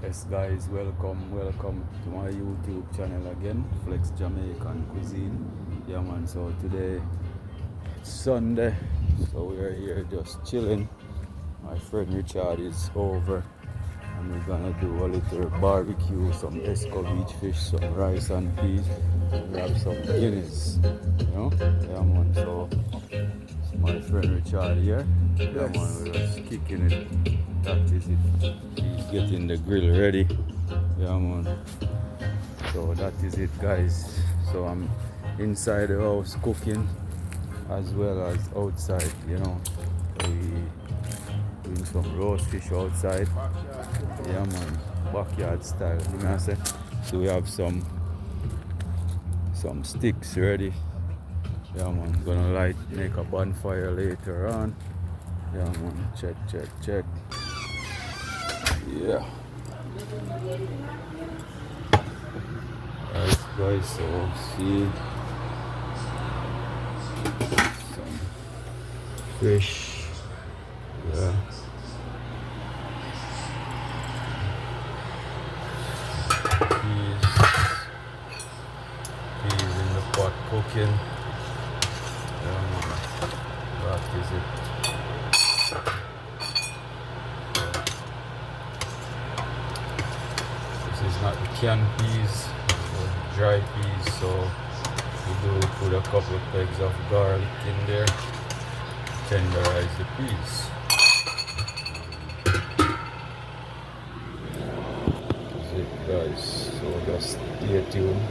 Yes guys, welcome to my YouTube channel again, Flex Jamaican Cuisine. Yeah man, so today it's Sunday, so we are here just chilling. My friend Richard is over and we're gonna do a little barbecue, some Escovitch fish, some rice and peas. We have some Guinness, Yeah man, so it's my friend Richard here. Yeah man, we're just kicking it. That is it. He's getting the grill ready. Yeah man. So that is it guys. So I'm inside the house cooking as well as outside, We doing some roast fish outside. Yeah man. Backyard style, you know what I say? So we have some sticks ready. Yeah man. Gonna make a bonfire later on. Yeah man. Check. Yeah. Alright guys, so see some fish. Yeah. Peas in the pot cooking. Yeah man. That is it. This is not the canned peas, dry peas, so we do put a couple of pegs of garlic in there, tenderize the peas. That's it guys, so just stay tuned.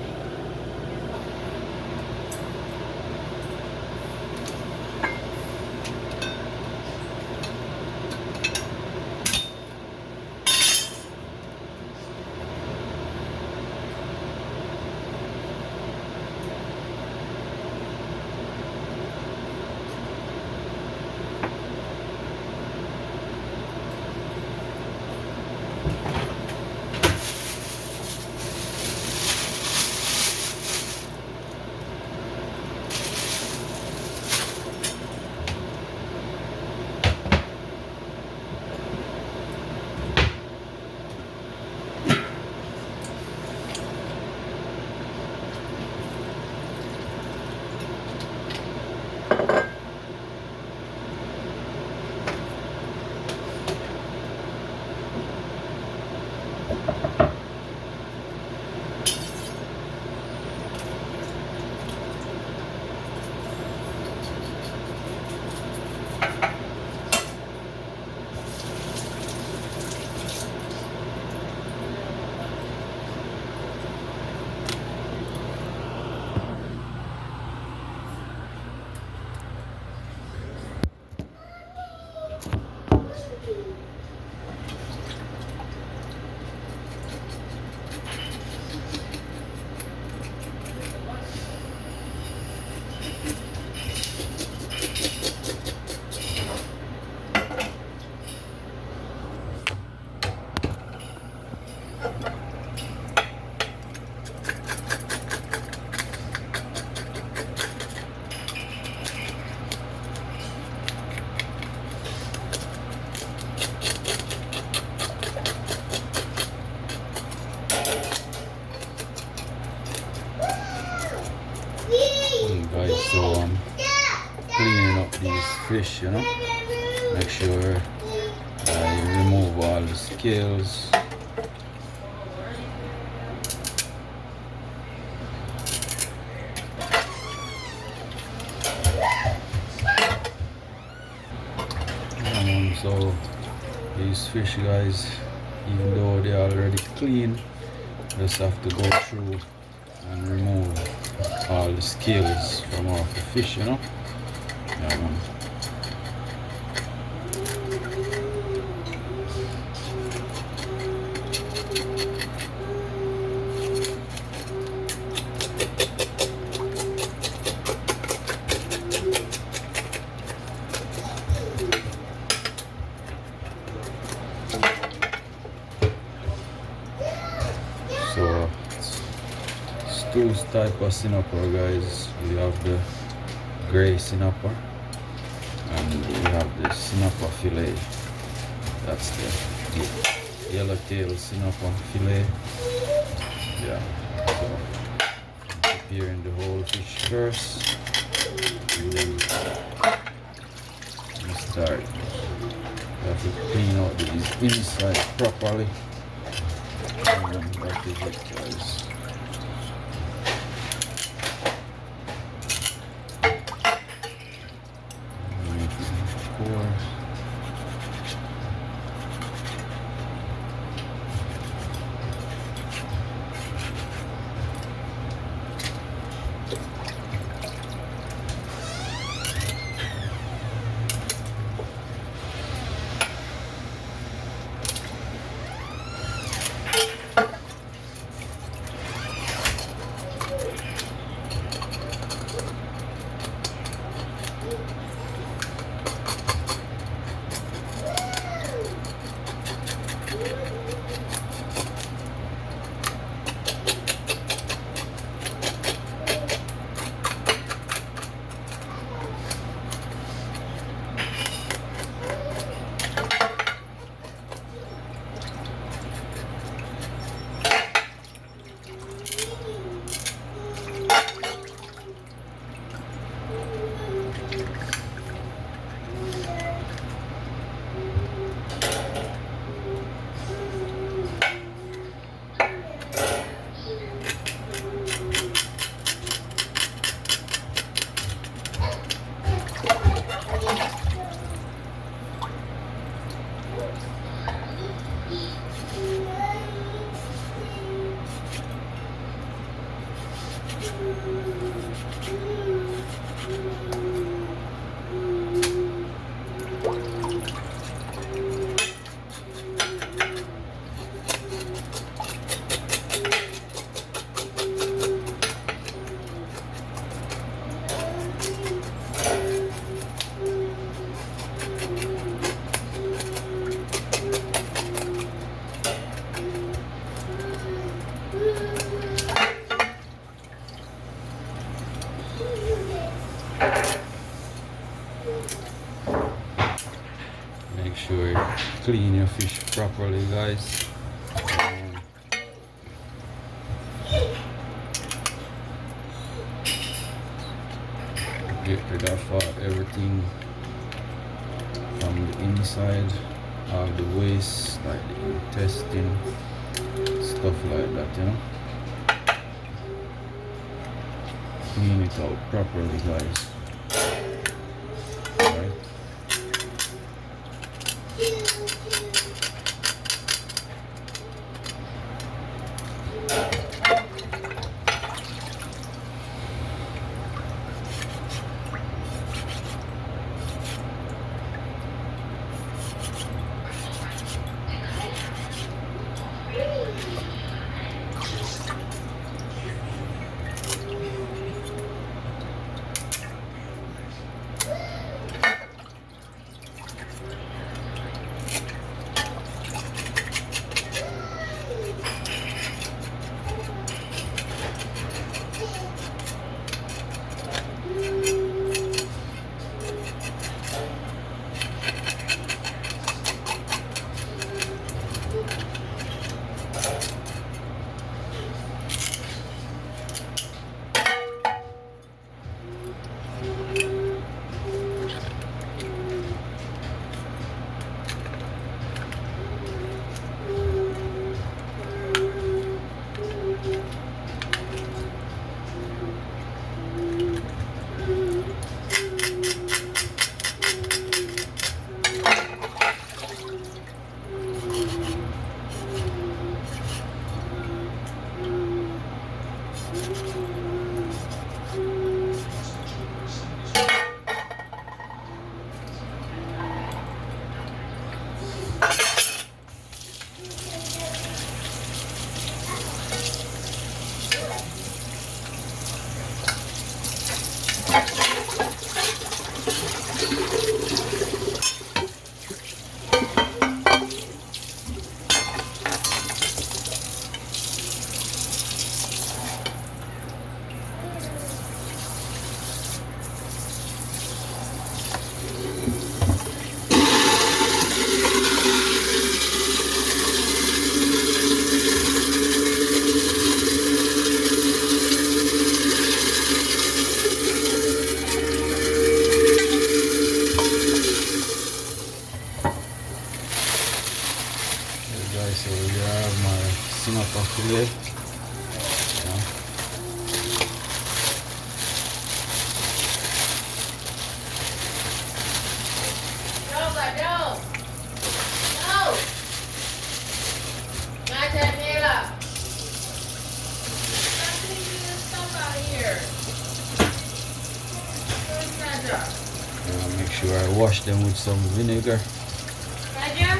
Guys, so I'm cleaning up these fish, make sure I remove all the scales. So these fish guys, even though they're already clean, just have to go through and remove all the scales from off the fish, Yeah, man. So it's two type of snapper guys. We have the gray snapper and we have the snapper fillet. That's the deal. yellowtail snapper fillet. Yeah, so preparing the whole fish first, and then we start. You have to clean out the inside properly, and that is it, guys. Make sure you clean your fish properly, guys. Get rid of everything from the inside, all the waste, like the intestine, stuff like that, you know. Clean it out properly, guys. Alright. guys, so here I have my Singapore fillet. Yeah. Make sure I wash them with some vinegar. Yeah.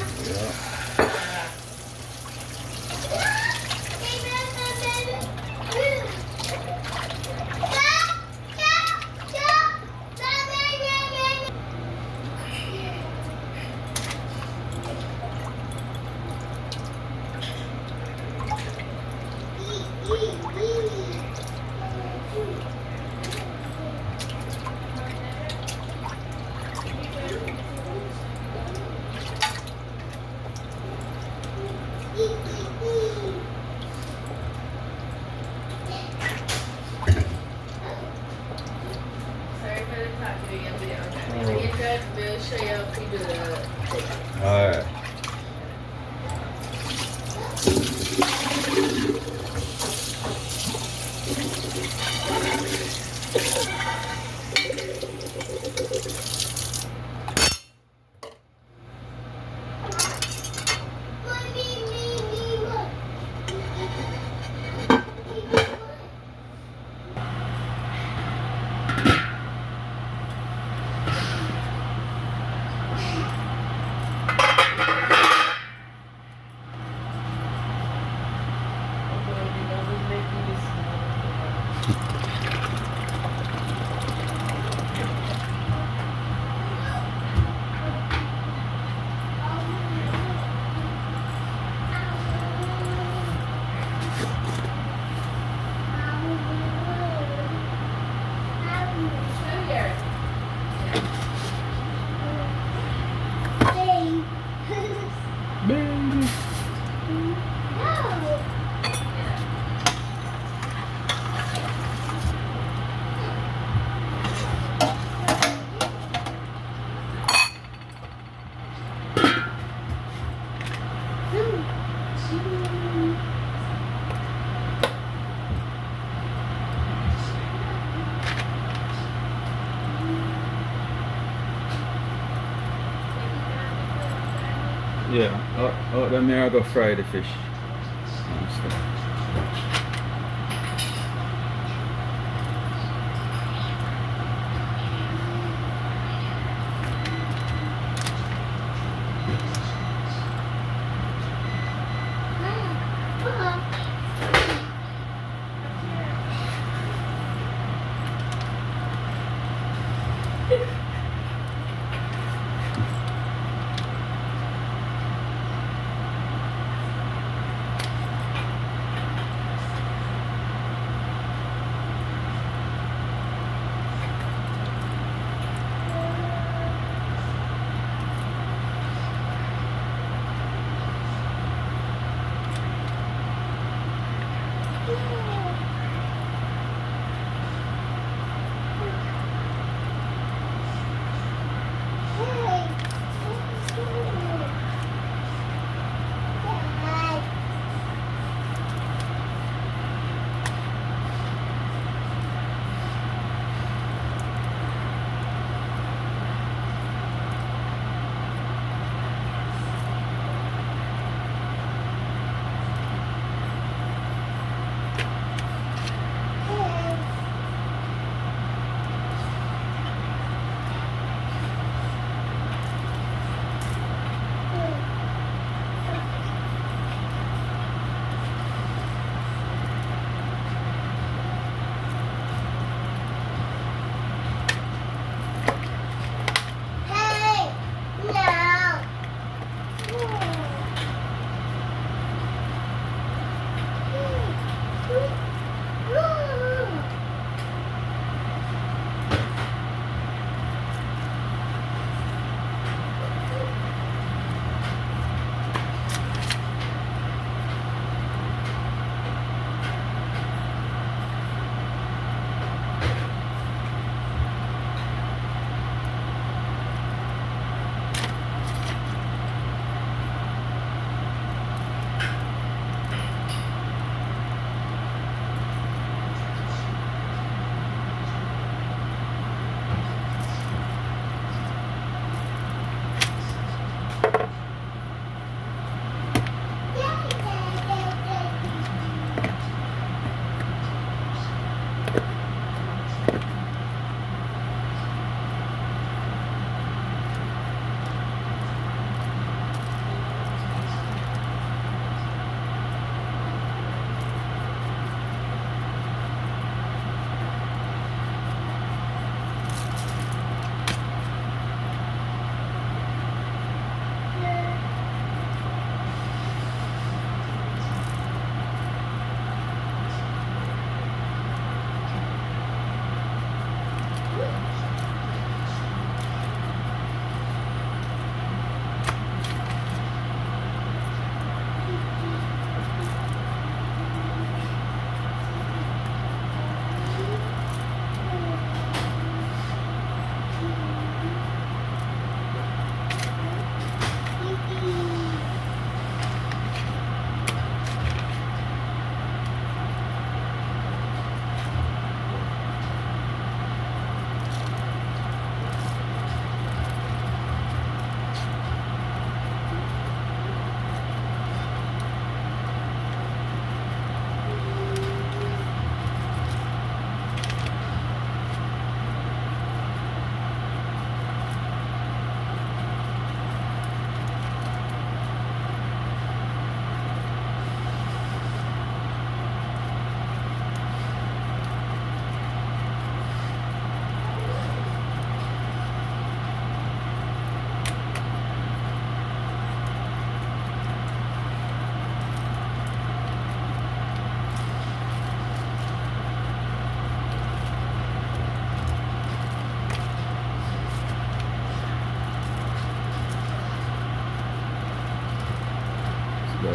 We'll show you how to do the Alright. Yeah, out then I go fry the fish.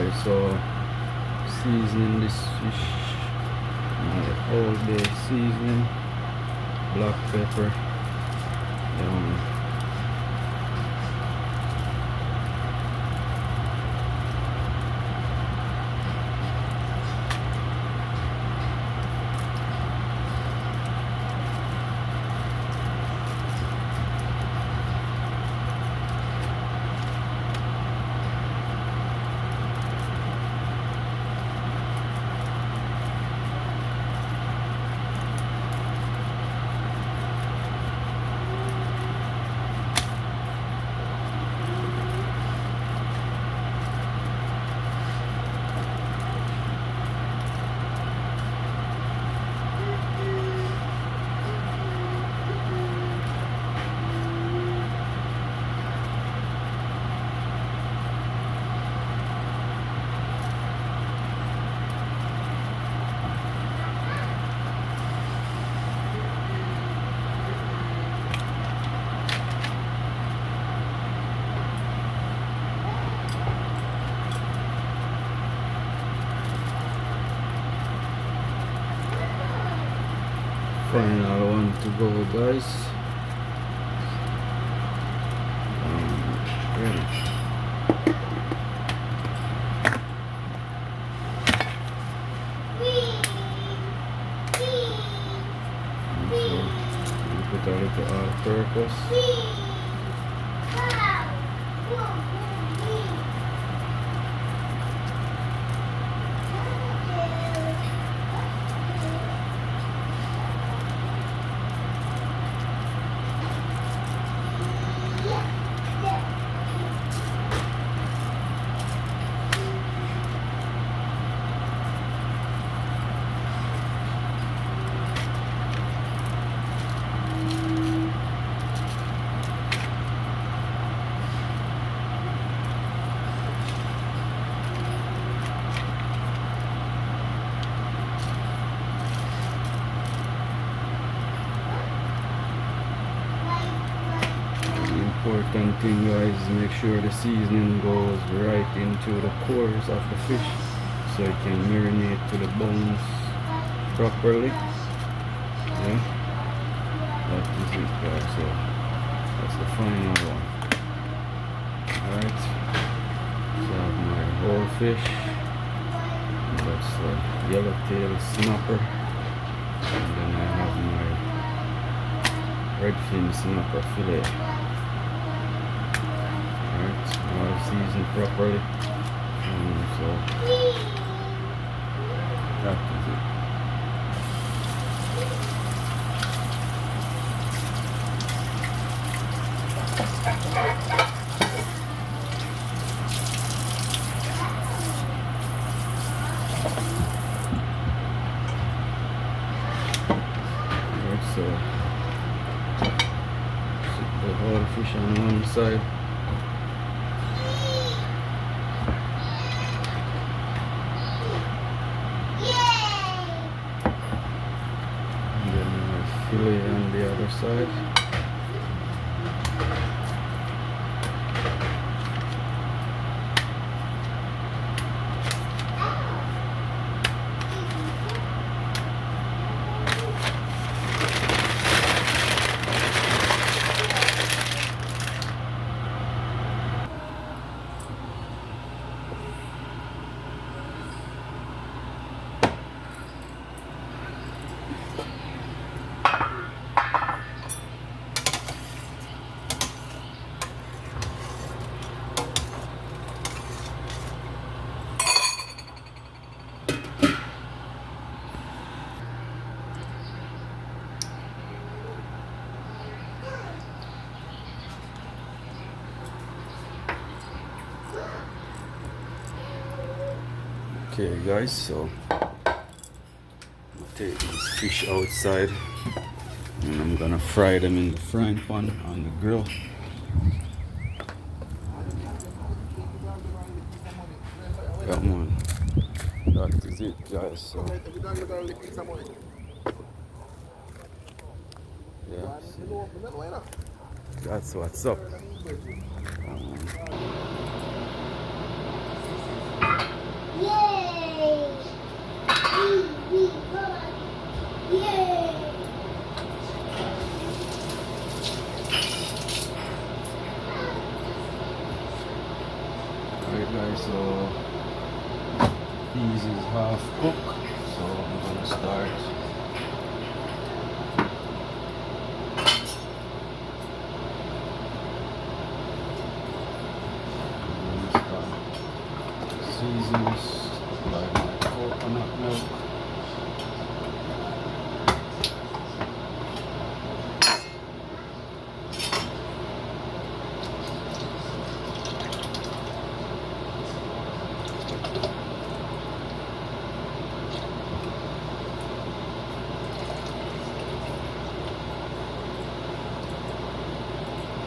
guys, so seasoning this fish, all day seasoning, black pepper, final one to go, guys. Ready. So, put a little all-purpose. Important thing, guys, make sure the seasoning goes right into the cores of the fish so it can marinate to the bones properly. Yeah, that is it, guys. So that's the final one. Alright, so I have my whole fish, and that's the yellowtail snapper, and then I have my redfin snapper fillet. Alright, seasoned properly, so that is it. Alright, so put the whole fish on one side. Fillet on the other side. Okay guys, so I'll take these fish outside and I'm gonna fry them in the frying pan on the grill. Come on, that is it guys. So yeah, so that's what's up. peas is half cooked, so I'm gonna start. Seasons, apply my coconut milk.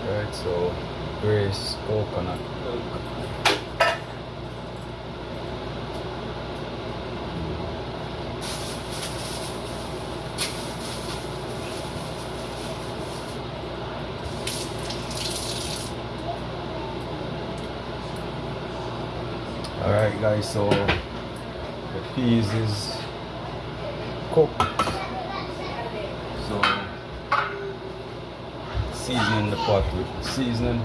Right, so grace coconut milk. Alright guys, so the peas is cooked. So seasoning the pot with seasoning.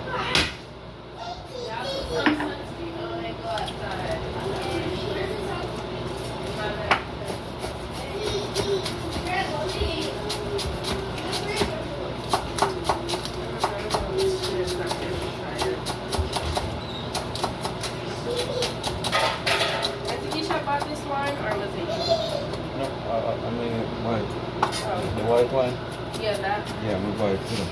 I mean white. Oh. The white one? Yeah, that. Yeah, we buy it too.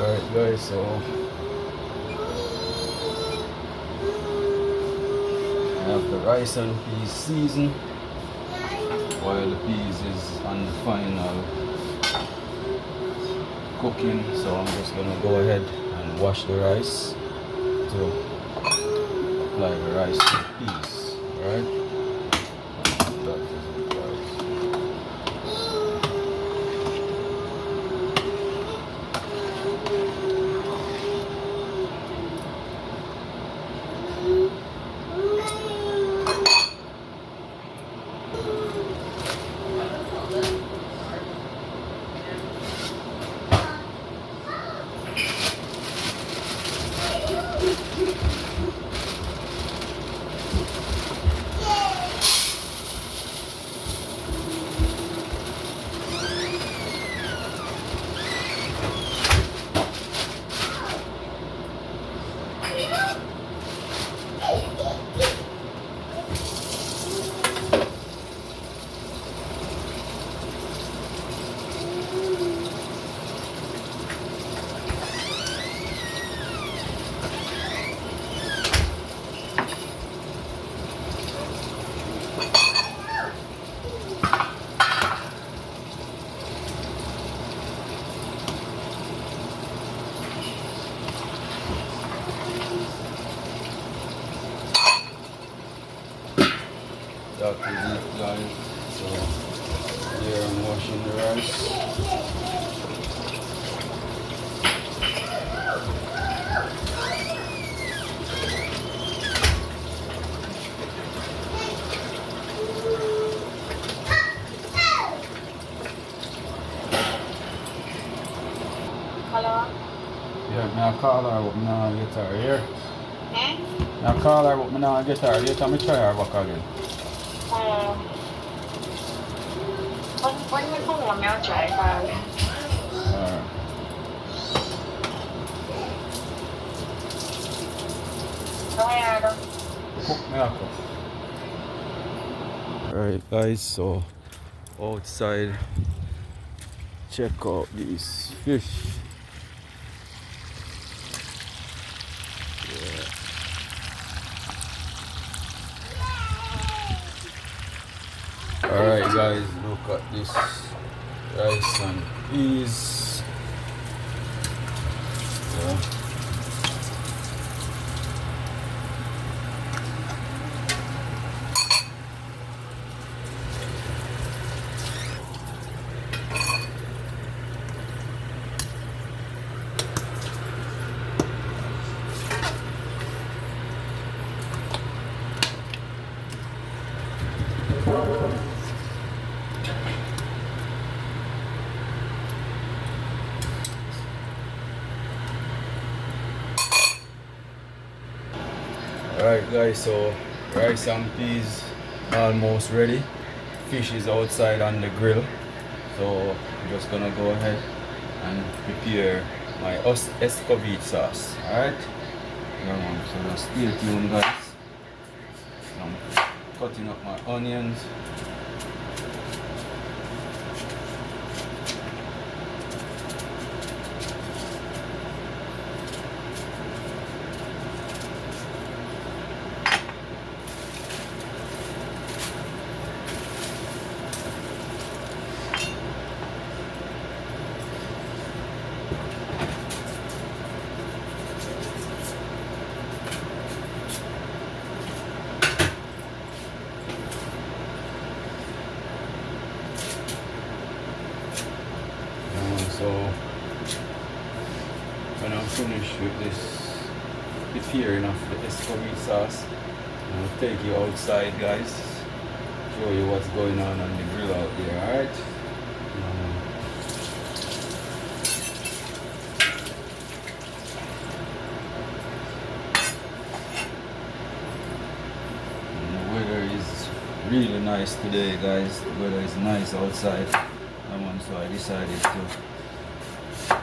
Alright guys, so I have the rice and peas seasoned while the peas is on the final cooking, so I'm just gonna go ahead and wash the rice to apply the rice to the peas. Alright? That is it guys. That is it guys, so here I'm washing the rice. Hello? Yeah, I call her, but now I get her here. Eh? I call her, but I now get her. Later, I try her back again. When you come home, I'll try it. Alright. Cook me up. Alright guys, so outside, check out these fish. Alright guys, look at this rice and peas. Yeah. Alright guys, so rice and peas almost ready. Fish is outside on the grill. So I'm just gonna go ahead and prepare my Escovitch sauce. Alright? So just stay tuned guys. I'm cutting up my onions. So when I'm finished with this preparing of the Escovitch sauce, I'll take you outside guys, show you what's going on the grill out there, alright? The weather is really nice today guys, the weather is nice outside, so I decided to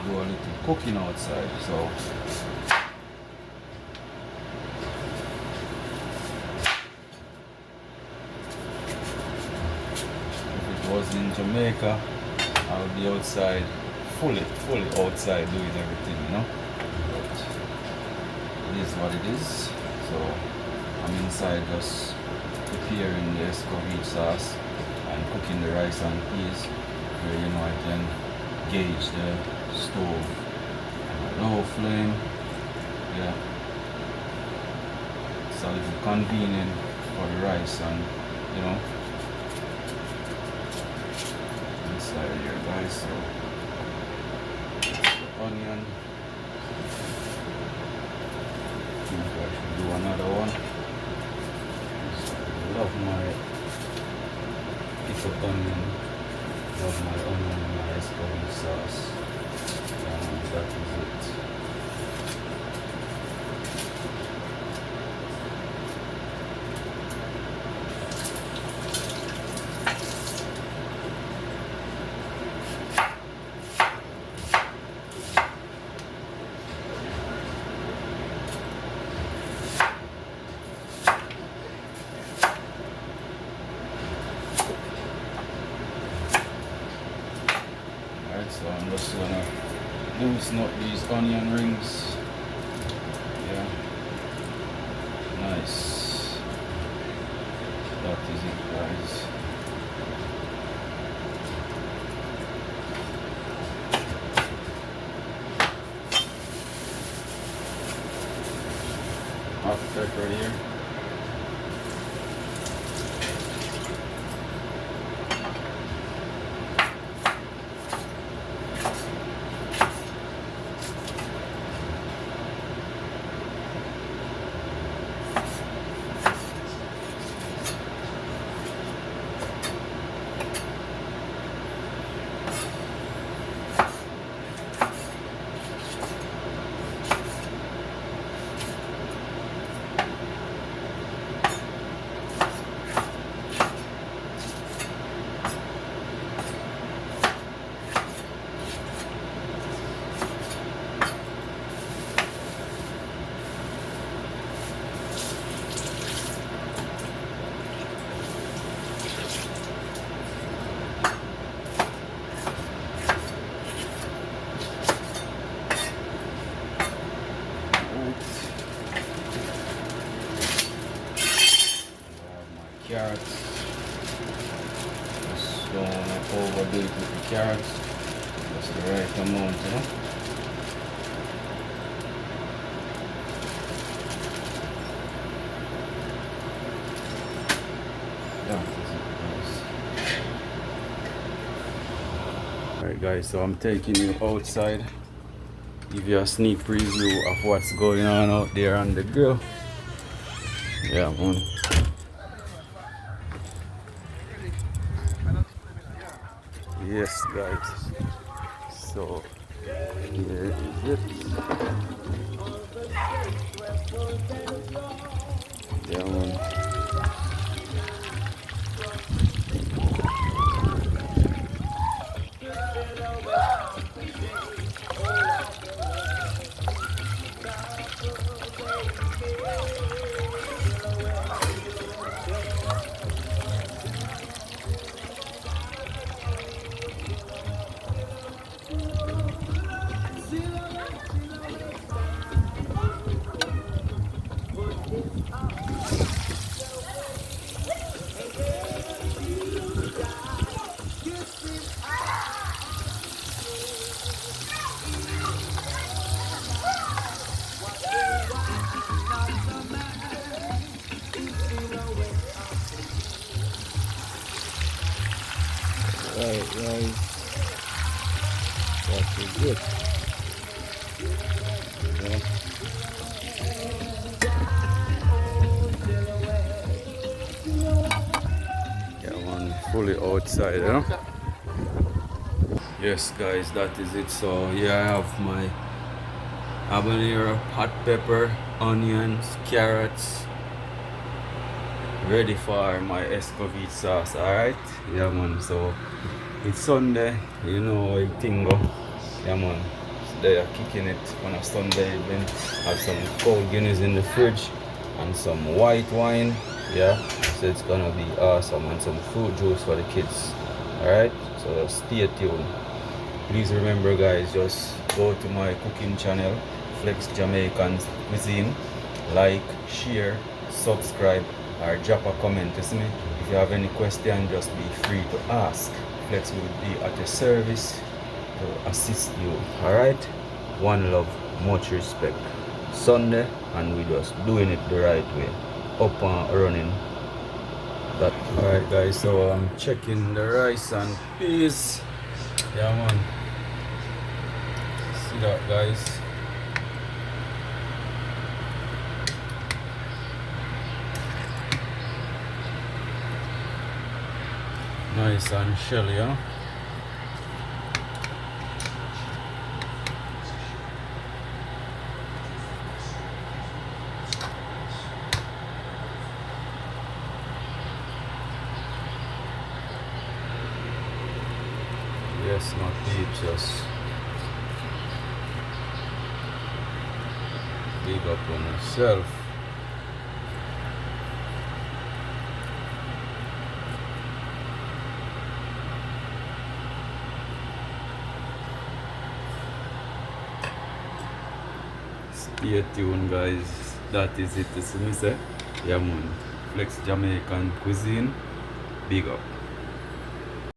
do a little cooking outside. So if it was in Jamaica, I would be outside, fully outside doing everything, you know. But it is what it is. So I'm inside just preparing the Escovitch sauce and cooking the rice and peas, where you know I can gauge the stove low flame. Yeah, it's a little convenient for the rice and you know inside here guys. So the onion, I think I should do another one. I love my pickled onion, love my onion and my Escovitch sauce. That is it. Alright, so I'm just gonna loosen up these onion rings. Yeah, nice. That is it guys. Hot pepper here. carrots. Just don't want to overdo it with the carrots. Just the right amount, you know. Alright guys, so I'm taking you outside, give you a sneak preview of what's going on out there on the grill. Yeah man. Yes guys, so here is it. Yeah man. Right guys, that is it. Yeah. Yeah man, fully outside, you know? Yes guys, that is it. So here I have my habanero, hot pepper, onions, carrots, ready for my Escovitch sauce. Alright? Yeah man, so it's Sunday, you know how it thing go. Yeah man, so they are kicking it on a Sunday evening. Have some cold Guinness in the fridge and some white wine. Yeah, so it's gonna be awesome, and some fruit juice for the kids. Alright, so stay tuned. Please remember guys, just go to my cooking channel, Flex Jamaican Cuisine, like, share, subscribe, or drop a comment to me. If you have any question, just be free to ask. Flex will be at your service to assist you. Alright? One love, much respect. Sunday, and we just doing it the right way. Up and running. That. Alright guys, so I'm checking the rice and peas. Yeah man. See that guys? Nice and shelly, huh? Yes, my peaches. Big up on yourself. Stay tuned guys, that is it. This is me say, yeah man, Flex Jamaican Cuisine, big up.